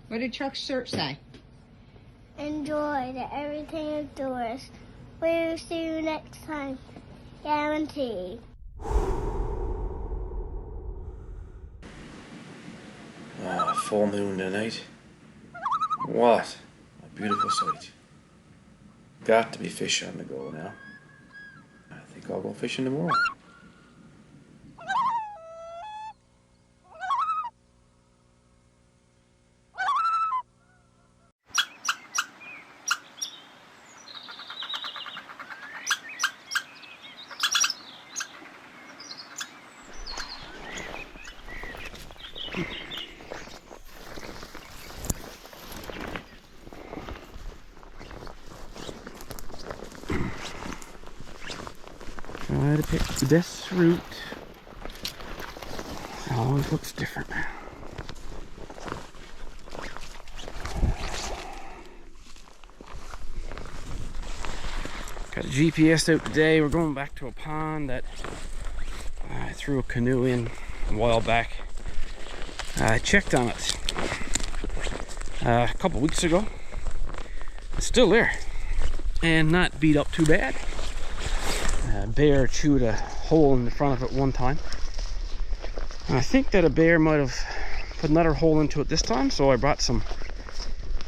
What did Chuck's shirt say? Enjoy the everything outdoors. We'll see you next time. Guaranteed. Full moon tonight. What a beautiful sight. Got to be fish on the go now. I think I'll go fishing tomorrow. Try to pick the best route. It always looks different. Got a GPS out today. We're going back to a pond that I threw a canoe in a while back. I checked on it a couple weeks ago. It's still there and not beat up too bad. A bear chewed a hole in the front of it one time. And I think that a bear might have put another hole into it this time, so I brought some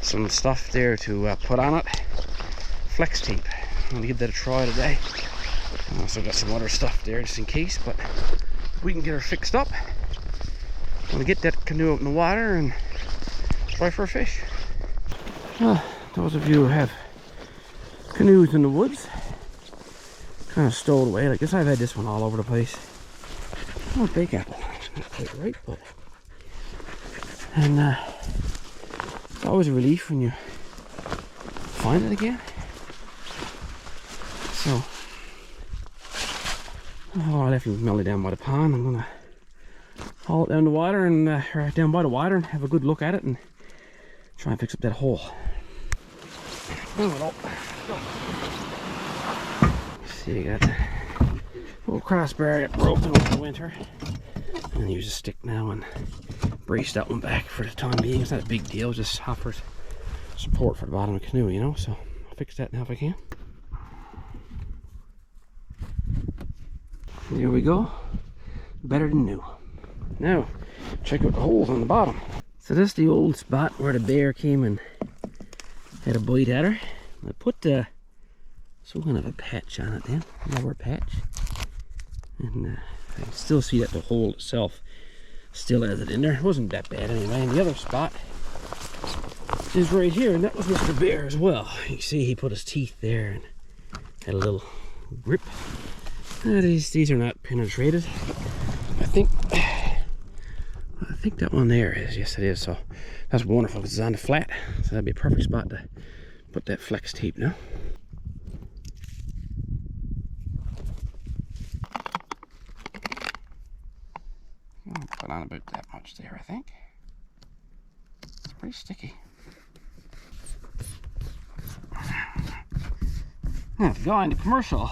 stuff there to put on it. Flex tape. I'm gonna give that a try today. I also got some other stuff there just in case, but if we can get her fixed up, I'm gonna get that canoe out in the water and try for a fish. Those of you who have canoes in the woods, kind of stowed away like this. I've had this one all over the place. Oh, bake apple. It's not quite right, but it's always a relief when you find it again. So, I left it melted down by the pond. I'm gonna haul it down the water and or down by the water and have a good look at it and try and fix up that hole. Move it up. See, you got a little crossbar I got broken over the winter. I'm gonna use a stick now and brace that one back for the time being. It's not a big deal, just offers support for the bottom of the canoe, you know, so I'll fix that now if I can. There we go. Better than new. Now, check out the holes on the bottom. So this is the old spot where the bear came and had a bite at her. I put some kind of a patch on it then, a rubber patch. And I can still see that the hole itself still has it in there. It wasn't that bad anyway. And the other spot is right here, and that was Mr. Bear as well. You can see he put his teeth there and had a little grip. These are not penetrated. I think that one there is. Yes, it is. So that's wonderful because it's on the flat. So that'd be a perfect spot to put that flex tape now. I'll put on about that much there, I think. It's pretty sticky. Now, the guy in the commercial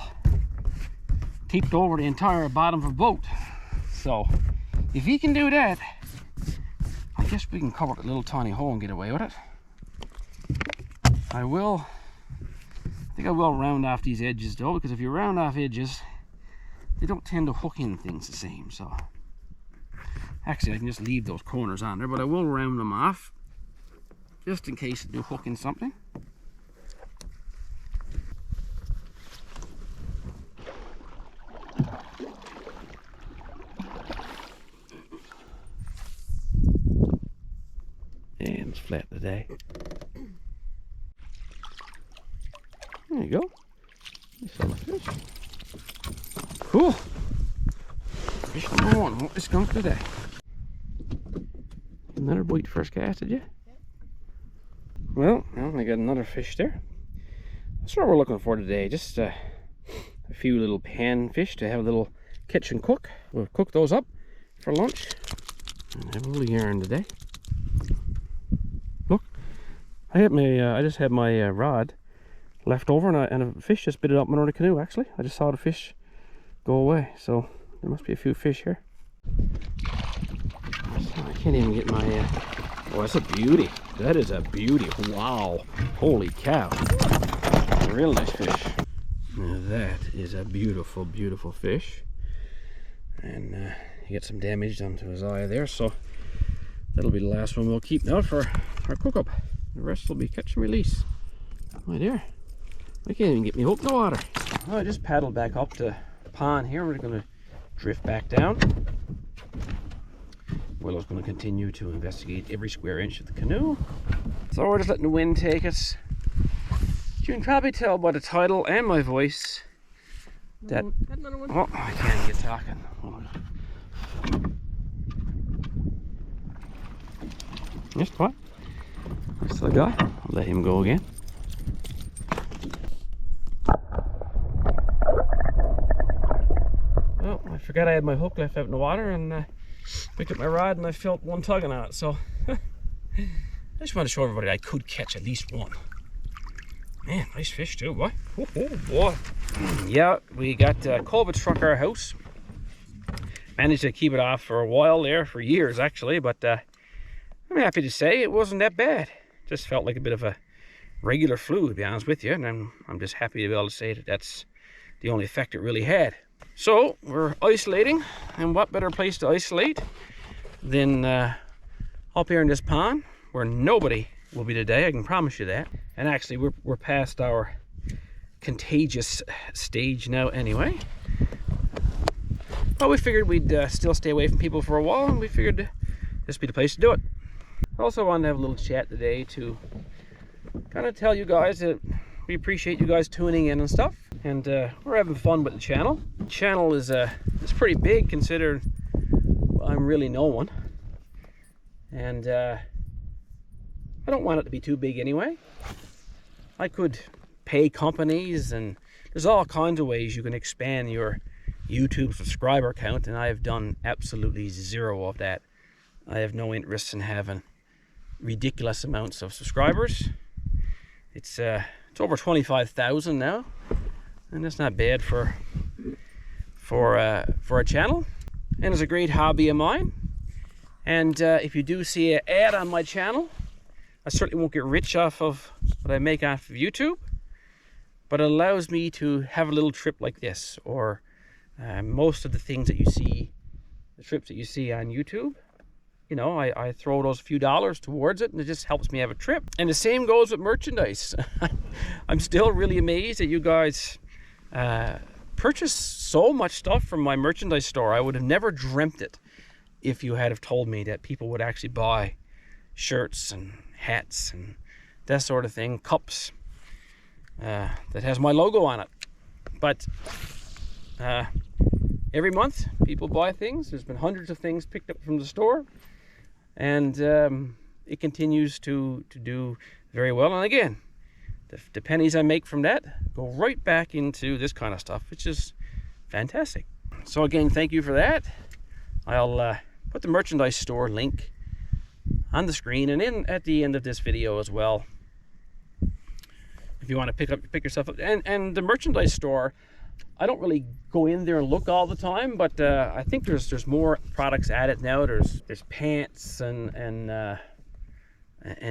taped over the entire bottom of a boat. So, if he can do that, I guess we can cover the little tiny hole and get away with it. I think I will round off these edges though, because if you round off edges, they don't tend to hook in things the same. So, actually I can just leave those corners on there, but I will round them off, just in case I do hook in something. And it's flat today. There you go. Nice little fish. Cool. Fish number one. What is skunk today? Another bite first cast, did you? Well, I only got another fish there. That's what we're looking for today. Just a few little pan fish to have a little catch and cook. We'll cook those up for lunch and have a little yarn today. Look, I just had my rod left over, and a fish just bit it up in the canoe. Actually, I just saw the fish go away, so there must be a few fish here. I can't even get my oh, that's a beauty. That is a beauty. Wow. Holy cow. Real nice fish. Now that is a beautiful, beautiful fish. And he got some damage done to his eye there, so that'll be the last one we'll keep now for our cook-up. The rest will be catch and release. My dear, I can't even get me hooked in the water. Well, I just paddled back up to the pond here. We're going to drift back down. Willow's going to continue to investigate every square inch of the canoe. So we're just letting the wind take us. You can probably tell by the title and my voice that... Oh, I can't get talking. Yes, what? That's the guy. I'll let him go again. Oh, I forgot I had my hook left out in the water, and picked up my rod and I felt one tugging on it, so I just want to show everybody I could catch at least one. Man, nice fish too, boy. Oh boy. Yeah, we got COVID struck our house. Managed to keep it off for a while there, for years actually, but I'm happy to say it wasn't that bad. Just felt like a bit of a regular flu, to be honest with you, and I'm just happy to be able to say that that's the only effect it really had. So we're isolating, and what better place to isolate than up here in this pond where nobody will be today, I can promise you that. And actually we're past our contagious stage now anyway. But we figured we'd still stay away from people for a while, and we figured this would be the place to do it. I also wanted to have a little chat today to kind of tell you guys that we appreciate you guys tuning in and stuff, and we're having fun with the channel. The channel is it's pretty big considering I'm really no one, and I don't want it to be too big anyway. I could pay companies, and there's all kinds of ways you can expand your YouTube subscriber count, and I have done absolutely zero of that. I have no interest in having ridiculous amounts of subscribers. It's over 25,000 now, and that's not bad for a channel, and it's a great hobby of mine. And if you do see an ad on my channel, I certainly won't get rich off of what I make off of YouTube, but it allows me to have a little trip like this, or most of the things that you see, the trips that you see on YouTube, you know, I throw those few dollars towards it, and it just helps me have a trip. And the same goes with merchandise. I'm still really amazed that you guys purchase so much stuff from my merchandise store. I would have never dreamt it if you had have told me that people would actually buy shirts and hats and that sort of thing, cups that has my logo on it. But every month people buy things. There's been hundreds of things picked up from the store, and it continues to do very well. And again, the pennies I make from that go right back into this kind of stuff, which is fantastic. So again, thank you for that. I'll put the merchandise store link on the screen and in at the end of this video as well, if you want to pick yourself up. And the merchandise store, I don't really go in there and look all the time, but I think there's more products added now. There's pants and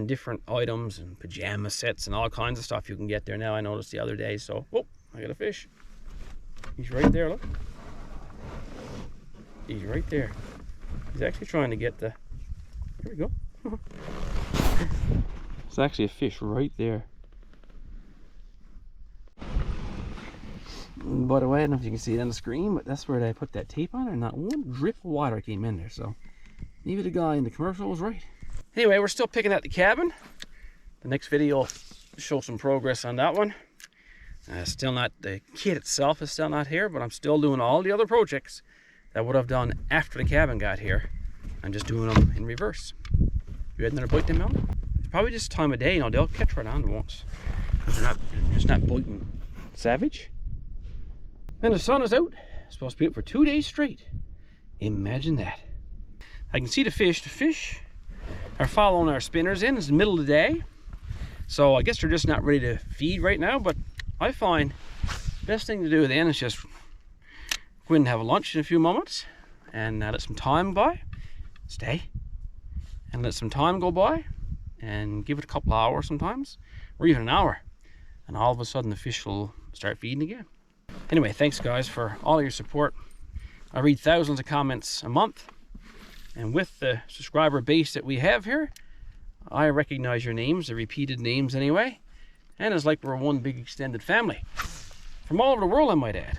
different items and pajama sets and all kinds of stuff you can get there now. I noticed the other day. So, oh, I got a fish. He's right there, look. He's right there. He's actually trying to get the... Here we go. It's actually a fish right there. By the way, I don't know if you can see it on the screen, but that's where I put that tape on, and not one drip of water came in there. So maybe the guy in the commercial was right. Anyway, we're still picking at the cabin. The next video will show some progress on that one. Still not, the kit itself is still not here, but I'm still doing all the other projects that would have done after the cabin got here. I'm just doing them in reverse. You had another bite then, Mel? It's probably just time of day, you know, they'll catch right on once. They're just not biting savage. And the sun is out. It's supposed to be out for 2 days straight. Imagine that. I can see the fish. The fish are following our spinners in. It's the middle of the day, so I guess they're just not ready to feed right now. But I find the best thing to do then is just go in and have a lunch in a few moments, and let some time by, stay, and let some time go by, and give it a couple of hours sometimes, or even an hour, and all of a sudden the fish will start feeding again. Anyway, thanks guys for all your support. I read thousands of comments a month, and with the subscriber base that we have here, I recognize your names, the repeated names anyway, and it's like we're one big extended family from all over the world, I might add.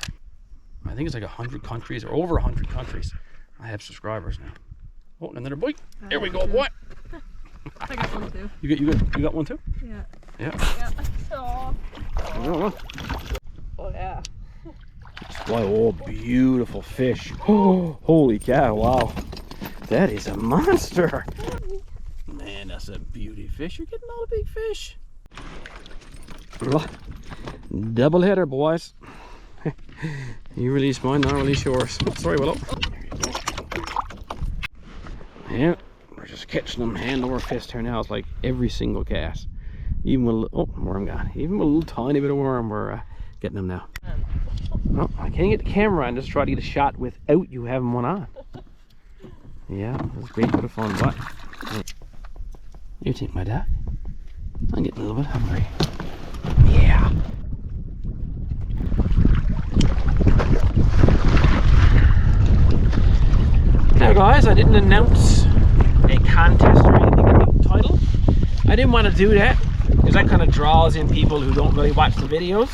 I think it's like 100 countries, or over 100 countries. I have subscribers now. Oh, another bite. There we go, boy. I got one too. You got one too? Yeah. Yeah. Oh yeah. Wow, oh, beautiful fish. Oh, holy cow, wow. That is a monster. Man, that's a beauty fish. You're getting all the big fish. Double header, boys. You release mine, I'll release yours. Sorry, Willow. Yeah, we're just catching them hand over fist here now. It's like every single cast. Even with, oh, worm gone. Even with a little tiny bit of worm, we're getting them now. Oh, I can't get the camera on, just try to get a shot without you having one on. Yeah, it was a great bit of fun, but you take my duck. I'm getting a little bit hungry. Yeah. Now guys, I didn't announce a contest or anything in the title. I didn't want to do that because that kind of draws in people who don't really watch the videos.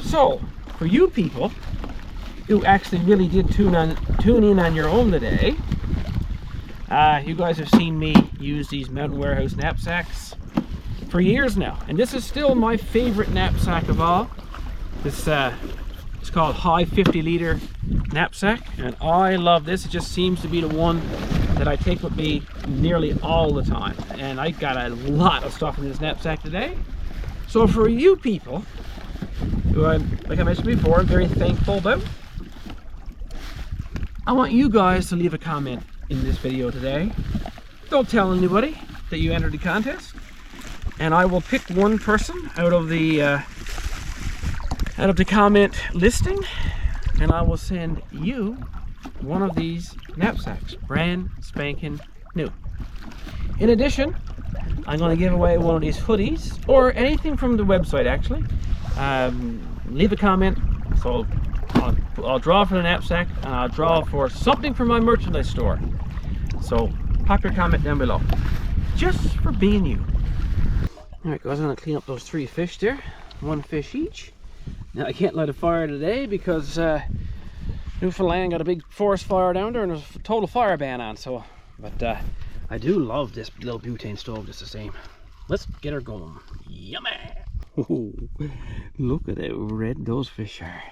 So, for you people who actually really did tune in on your own today, you guys have seen me use these Mountain Warehouse knapsacks for years now, and this is still my favorite knapsack of all. This it's called High 50-liter knapsack, and I love this. It just seems to be the one that I take with me nearly all the time, and I got a lot of stuff in this knapsack today. So for you people who like I mentioned before, I'm very thankful about, I want you guys to leave a comment in this video today. Don't tell anybody that you entered the contest, and I will pick one person out of the comment listing, and I will send you one of these knapsacks, brand spanking new. In addition, I'm going to give away one of these hoodies, or anything from the website actually. Leave a comment, so I'll draw for the knapsack, and I'll draw for something from my merchandise store. So pop your comment down below, just for being you. Alright guys, I'm going to clean up those 3 fish there, 1 fish each. Now I can't light a fire today because Newfoundland got a big forest fire down there and there's a total fire ban on, so, but I do love this little butane stove just the same. Let's get her going. Yummy! Oh, look at how red those fish are.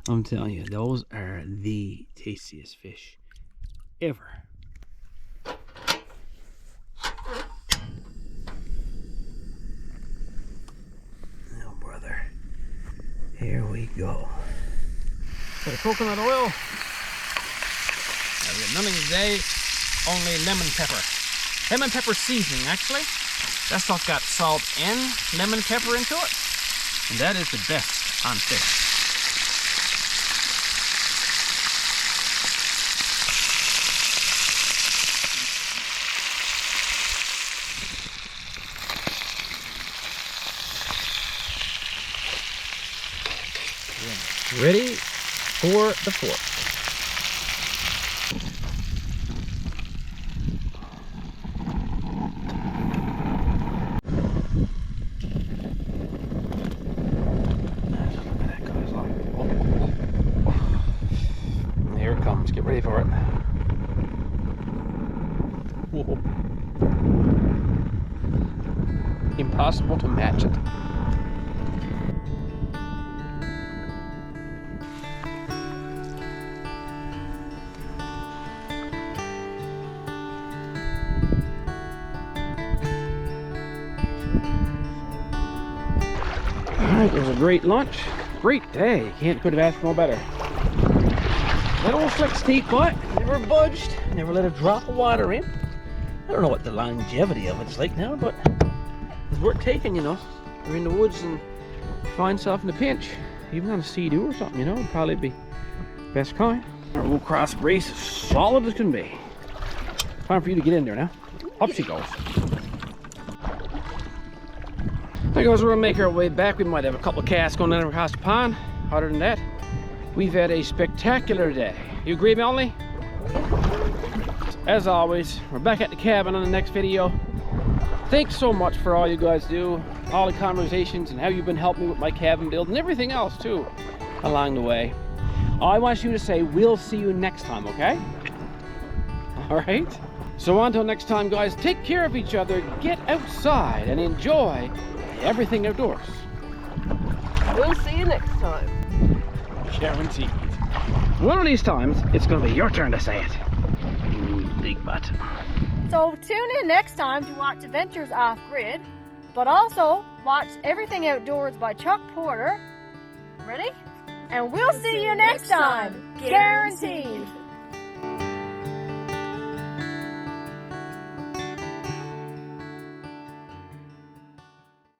I'm telling you, those are the tastiest fish ever. Oh brother, here we go. Bit of coconut oil. I've got nothing today, only lemon pepper. Lemon pepper seasoning actually. That stuff got salt and lemon pepper into it, and that is the best on fish. Ready for the fork. Here it comes. Get ready for it. Whoa. Impossible to match it. Alright, it was a great lunch. Great day. Could have asked for no better. That old slick steep butt never budged, never let a drop of water in. I don't know what the longevity of it's like now, but it's worth taking, you know. You're in the woods and find yourself in a pinch, even on a sea-doo or something, you know, it'd probably be best kind. Our old cross brace is solid as can be. Time for you to get in there now. Up she goes. There goes, we're gonna make our way back. We might have a couple of casts going in across the pond. Other than that, we've had a spectacular day. You agree, Melanie? As always, we're back at the cabin on the next video. Thanks so much for all you guys do, all the conversations, and how you've been helping me with my cabin build and everything else too along the way. I want you to say, we'll see you next time, okay? All right? So until next time, guys, take care of each other, get outside, and enjoy everything outdoors. We'll see you next time. Guaranteed. One of these times, it's going to be your turn to say it. Big butt. So tune in next time to watch Adventures Off Grid, but also watch Everything Outdoors by Chuck Porter. Ready? And we'll see you next time. Guaranteed.